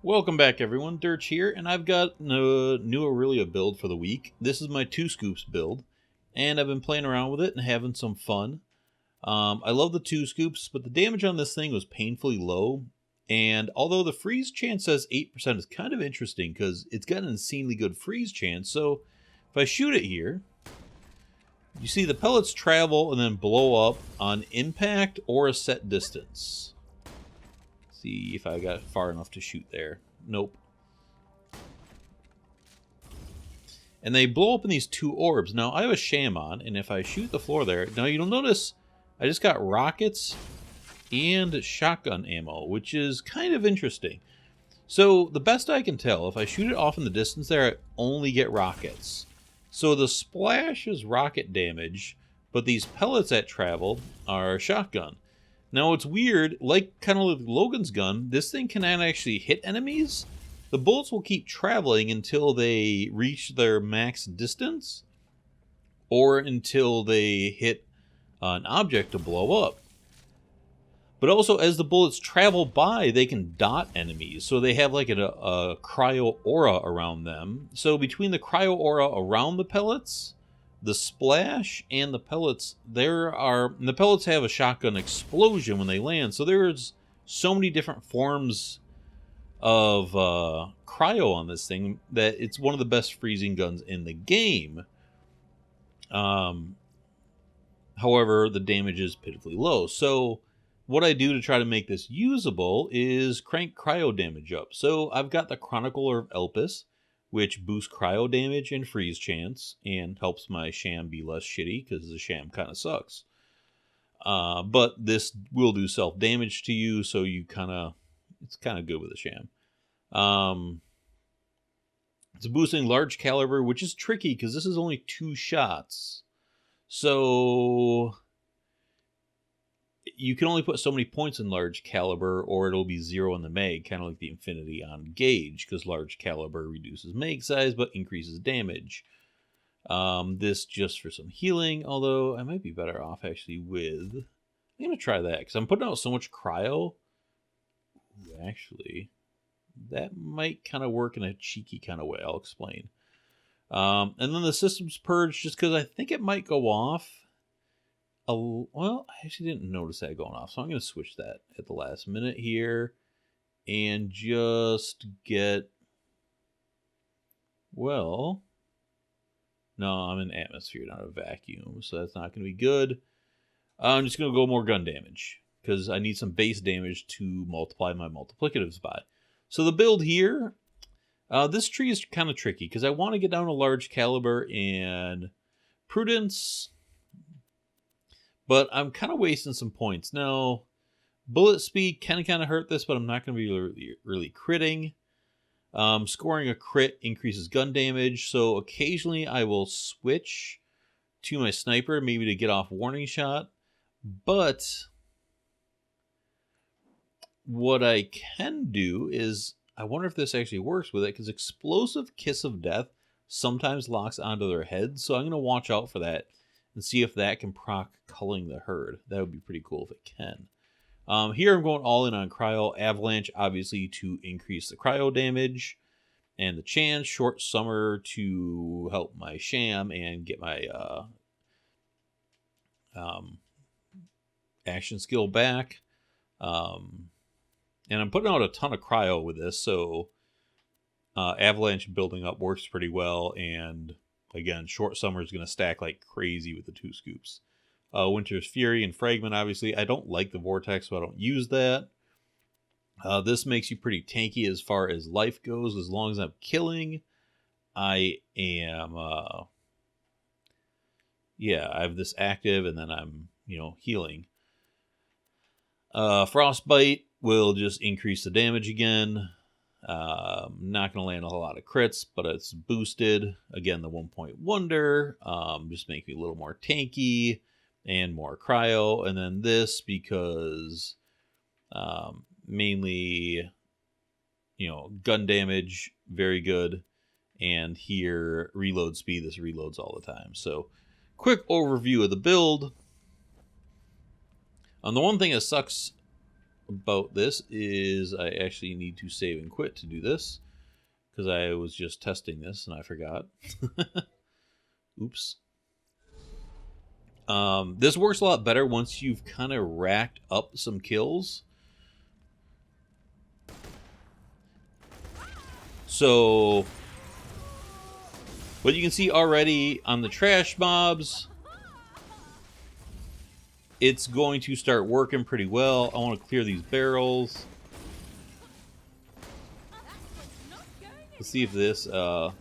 Welcome back, everyone. Dirch here, and I've got a new Aurelia build for the week. This is my 2 scoops build, and I've been playing around with it and having some fun. I love the 2 scoops, but the damage on this thing was painfully low, and although the freeze chance says 8% is kind of interesting because it's got an insanely good freeze chance, so if I shoot it here, you see the pellets travel and then blow up on impact or a set distance. See if I got far enough to shoot there. Nope. And they blow up in these 2 orbs. Now, I have a sham on, and if I shoot the floor there... Now, you'll notice I just got rockets and shotgun ammo, which is kind of interesting. So, the best I can tell, if I shoot it off in the distance there, I only get rockets. So, the splash is rocket damage, but these pellets that travel are shotgun. Now, it's weird, kind of like Logan's gun, this thing cannot actually hit enemies. The bullets will keep traveling until they reach their max distance, or until they hit an object to blow up. But also, as the bullets travel by, they can dot enemies, so they have like a cryo aura around them. So between the cryo aura around the pellets, the splash, and the pellets, the pellets have a shotgun explosion when they land, so there's so many different forms of cryo on this thing that it's one of the best freezing guns in the game. However, the damage is pitifully low. So what I do to try to make this usable is crank cryo damage up. So I've got the Chronicler of Elpis, which boosts cryo damage and freeze chance, and helps my sham be less shitty, because the sham kind of sucks. But this will do self-damage to you, so it's kind of good with the sham. It's boosting large caliber, which is tricky, because this is only 2 shots. So you can only put so many points in large caliber, or it'll be 0 in the mag, kind of like the infinity on gauge, because large caliber reduces mag size but increases damage. This just for some healing, although I might be better off actually with... I'm going to try that, because I'm putting out so much cryo. Ooh, actually, that might kind of work in a cheeky kind of way. I'll explain. And then the Systems Purge, just because I think it might go off. Well, I actually didn't notice that going off, so I'm going to switch that at the last minute here and just get... Well, no, I'm in atmosphere, not a vacuum, so that's not going to be good. I'm just going to go more gun damage, because I need some base damage to multiply my multiplicatives by. So the build here, this tree is kind of tricky, because I want to get down to large caliber and prudence, but I'm kind of wasting some points. Now, bullet speed can kind of hurt this, but I'm not going to be really critting. Scoring a crit increases gun damage, so occasionally I will switch to my sniper, maybe to get off warning shot. But what I can do is, I wonder if this actually works with it, because Explosive Kiss of Death sometimes locks onto their heads, so I'm going to watch out for that and see if that can proc culling the herd. That would be pretty cool if it can. Here I'm going all in on Cryo Avalanche, obviously to increase the cryo damage, and the chance, Short Summer to help my sham and get my action skill back. And I'm putting out a ton of cryo with this, so Avalanche building up works pretty well, and again, Short Summer is going to stack like crazy with the 2 scoops. Winter's Fury and Fragment, obviously. I don't like the Vortex, so I don't use that. This makes you pretty tanky as far as life goes. As long as I'm killing, I am... I have this active, and then I'm, healing. Frostbite will just increase the damage again. Not going to land a lot of crits, but it's boosted. Again, the 1-point wonder just makes me a little more tanky and more cryo. And then this, because mainly, gun damage, very good. And here, reload speed, this reloads all the time. So, quick overview of the build. The one thing that sucks about this is I actually need to save and quit to do this because I was just testing this and I forgot. Oops. This works a lot better once you've kind of racked up some kills. So, what you can see already on the trash mobs, it's going to start working pretty well. I want to clear these barrels. Let's see if this, wow,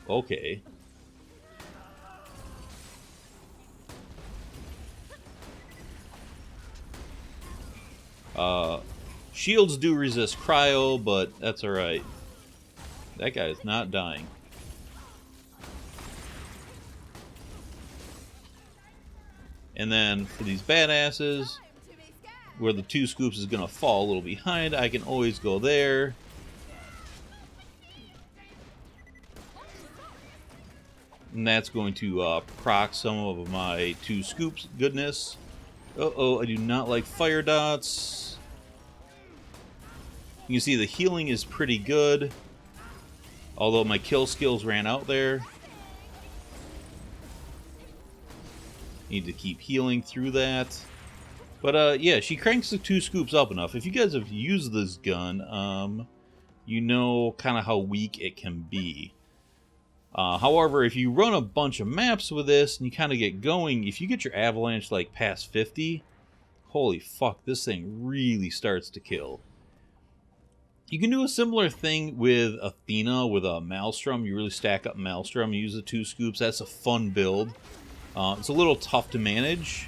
okay. Shields do resist cryo, but that's alright. That guy is not dying. And then for these badasses, where the 2 scoops is going to fall a little behind, I can always go there. And that's going to proc some of my 2 scoops goodness. Uh-oh, I do not like fire dots. You can see the healing is pretty good. Although my kill skills ran out there. Need to keep healing through that. But yeah, she cranks the 2 scoops up enough. If you guys have used this gun, you know kind of how weak it can be. However, if you run a bunch of maps with this and you kind of get going, if you get your avalanche like past 50, holy fuck, this thing really starts to kill. You can do a similar thing with Athena with a Maelstrom. You really stack up Maelstrom, you use the 2 scoops. That's a fun build. It's a little tough to manage.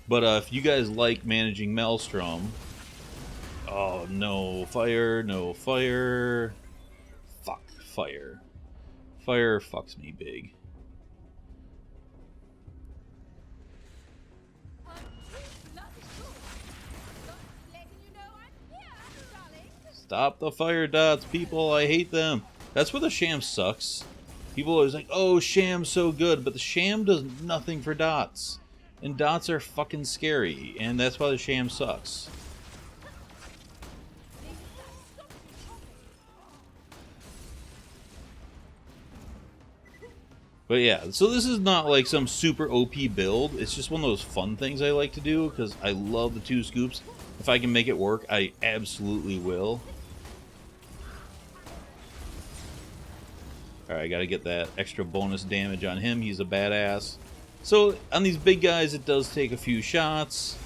But if you guys like managing Maelstrom... Oh, no fire, no fire. Fuck, fire. Fire fucks me big. Stop the fire dots, people. I hate them. That's where the sham sucks. People are always like, oh, sham's so good. But the sham does nothing for dots. And dots are fucking scary. And that's why the sham sucks. But yeah, so this is not like some super OP build. It's just one of those fun things I like to do because I love the 2 scoops. If I can make it work, I absolutely will. Alright, I gotta get that extra bonus damage on him. He's a badass. So, on these big guys, it does take a few shots.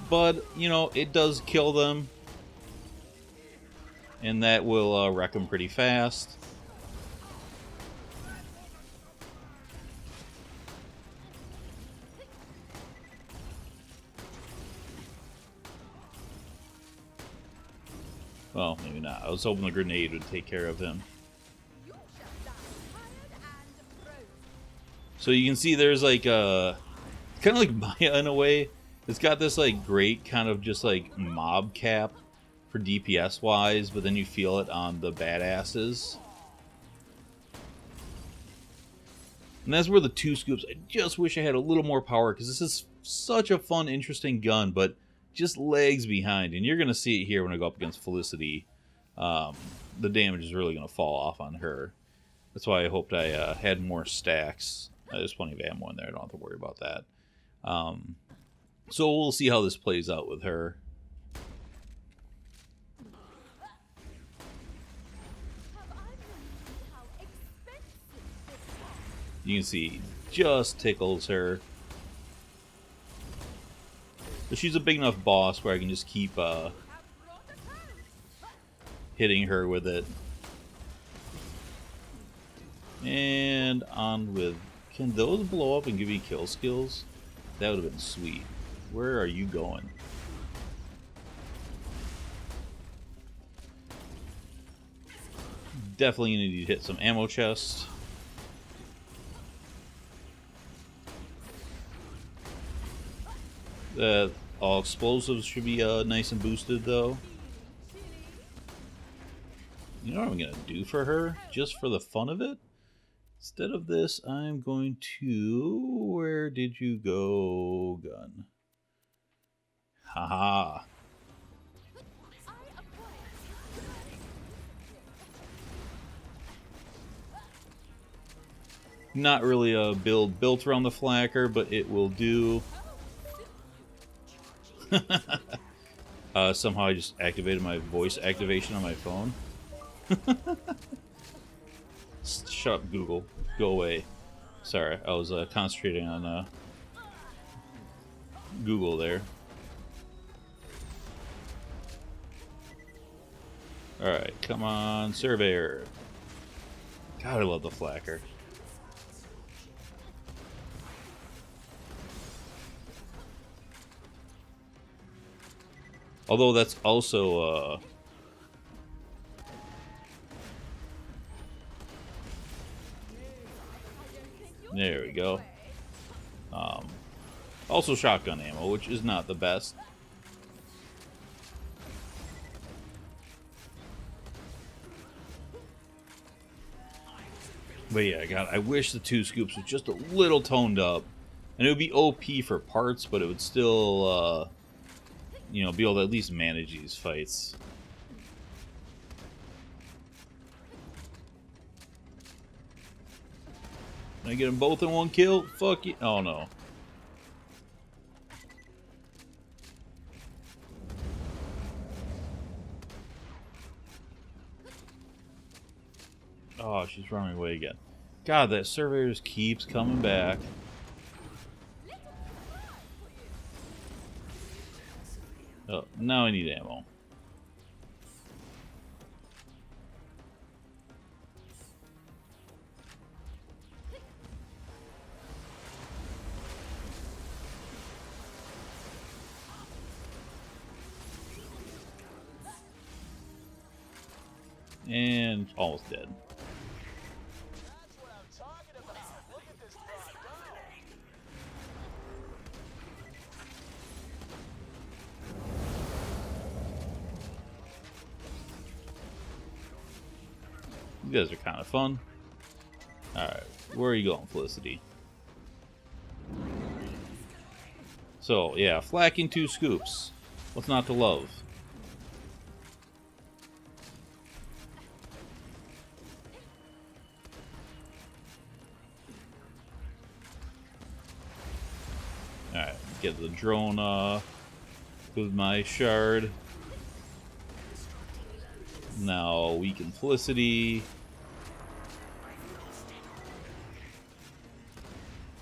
But, you know, it does kill them. And that will wreck them pretty fast. Well, maybe not. I was hoping the grenade would take care of him. So you can see there's like a... kind of like Maya in a way. It's got this like great kind of just like mob cap for DPS wise, but then you feel it on the badasses. And that's where the 2 scoops, I just wish I had a little more power because this is such a fun, interesting gun, but just lags behind. And you're going to see it here when I go up against Felicity. The damage is really going to fall off on her. That's why I hoped I had more stacks. There's plenty of ammo in there. I don't have to worry about that. So we'll see how this plays out with her. You can see, just tickles her. But she's a big enough boss where I can just keep hitting her with it. And on with... Can those blow up and give me kill skills? That would have been sweet. Where are you going? Definitely need to hit some ammo chests. All explosives should be nice and boosted, though. You know what I'm going to do for her? Just for the fun of it? Instead of this, I'm going to... Where did you go, gun? Haha. Not really a build built around the flacker, but it will do. Somehow I just activated my voice activation on my phone. Shut up, Google. Go away. Sorry, I was concentrating on Google there. Alright, come on, Surveyor. God, I love the flacker. Although that's also, there we go. Also shotgun ammo, which is not the best. But yeah, God, I wish the 2 scoops was just a little toned up. And it would be OP for parts, but it would still, you know, be able to at least manage these fights. Can I get them both in one kill? Fuck you. Oh, no. Oh, she's running away again. God, that surveyor just keeps coming back. Oh, now I need ammo. And almost dead. You guys are kind of fun. Alright, where are you going, Felicity? So, yeah, flacking 2 scoops. What's not to love? Alright, get the drone with my shard. Now weaken Felicity.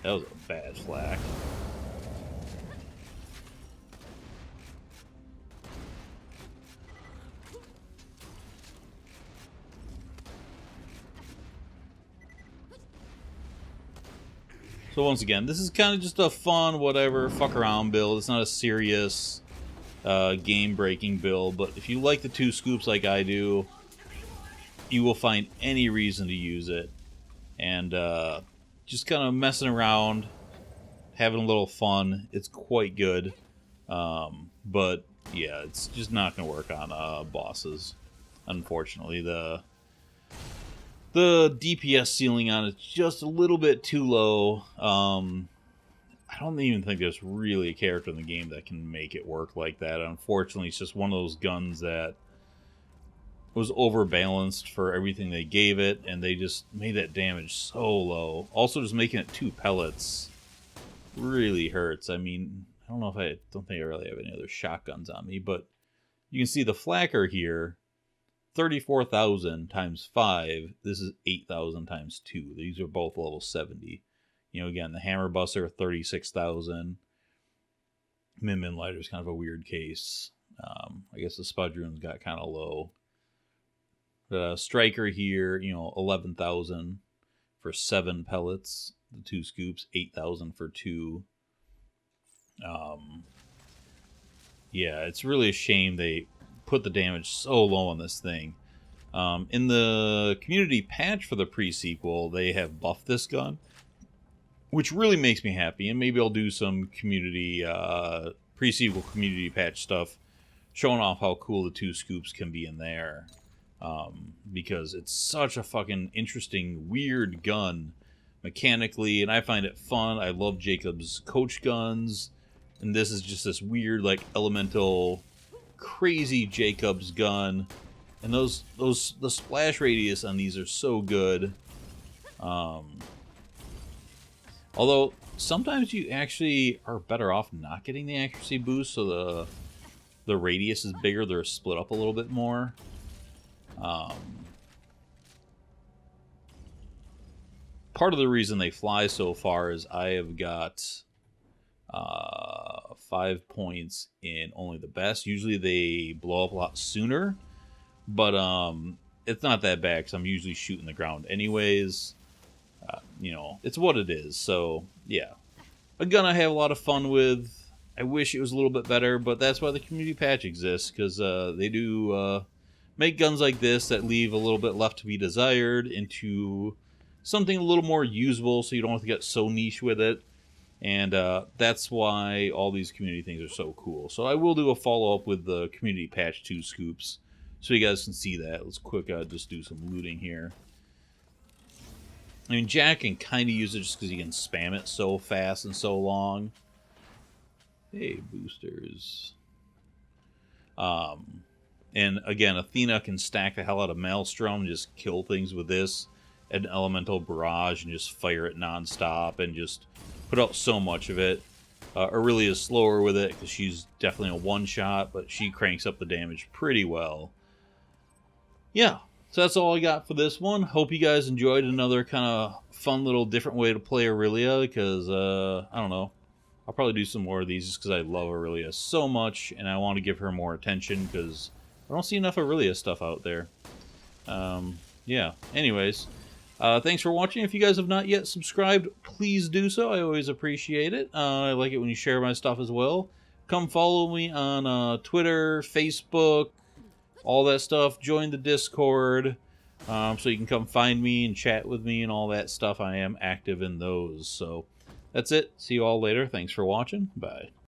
That was a bad flak. So once again, this is kind of just a fun, whatever, fuck around build. It's not a serious game-breaking build, but if you like the 2 scoops like I do, you will find any reason to use it. And just kind of messing around, having a little fun. It's quite good. But yeah, it's just not going to work on bosses, unfortunately. The DPS ceiling on it's just a little bit too low. I don't even think there's really a character in the game that can make it work like that. Unfortunately, it's just one of those guns that was overbalanced for everything they gave it, and they just made that damage so low. Also, just making it 2 pellets really hurts. I mean, I don't think I really have any other shotguns on me, but you can see the flacker here, 34,000 times 5. This is 8,000 times 2. These are both level 70. You know, again, the hammer buster, 36,000. Min lighter's kind of a weird case. I guess the spudroon's got kind of low. The striker here, you know, 11,000 for 7 pellets. The 2 scoops, 8,000 for 2. Yeah, it's really a shame they put the damage so low on this thing. In the community patch for the pre-sequel, they have buffed this gun, which really makes me happy. And maybe I'll do some community pre-sequel community patch stuff, showing off how cool the 2 scoops can be in there. because it's such a fucking interesting, weird gun mechanically, and I find it fun. I love Jacob's coach guns, and this is just this weird, like, elemental, crazy Jacob's gun. And the splash radius on these are so good. Although sometimes you actually are better off not getting the accuracy boost, so the radius is bigger. They're split up a little bit more. Part of the reason they fly so far is I have got 5 points in only the best. Usually they blow up a lot sooner, but it's not that bad because I'm usually shooting the ground anyways. You know, it's what it is. So yeah, a gun I have a lot of fun with. I wish it was a little bit better, but that's why the community patch exists, because they do make guns like this that leave a little bit left to be desired into something a little more usable, so you don't have to get so niche with it. And that's why all these community things are so cool. So I will do a follow-up with the community patch 2 scoops, so you guys can see that. Let's quick just do some looting here. I mean, Jack can kind of use it just because he can spam it so fast and so long. Hey, boosters. And again, Athena can stack the hell out of Maelstrom and just kill things with this. An elemental barrage and just fire it nonstop and just put out so much of it. Aurelia is slower with it because she's definitely a one-shot, but she cranks up the damage pretty well. Yeah, so that's all I got for this one. Hope you guys enjoyed another kind of fun little different way to play Aurelia, because, I don't know. I'll probably do some more of these just because I love Aurelia so much, and I want to give her more attention because I don't see enough Aurelia stuff out there. Yeah, anyways. Thanks for watching. If you guys have not yet subscribed, please do so. I always appreciate it. I like it when you share my stuff as well. Come follow me on Twitter, Facebook, all that stuff. Join the Discord so you can come find me and chat with me and all that stuff. I am active in those. So that's it. See you all later. Thanks for watching. Bye.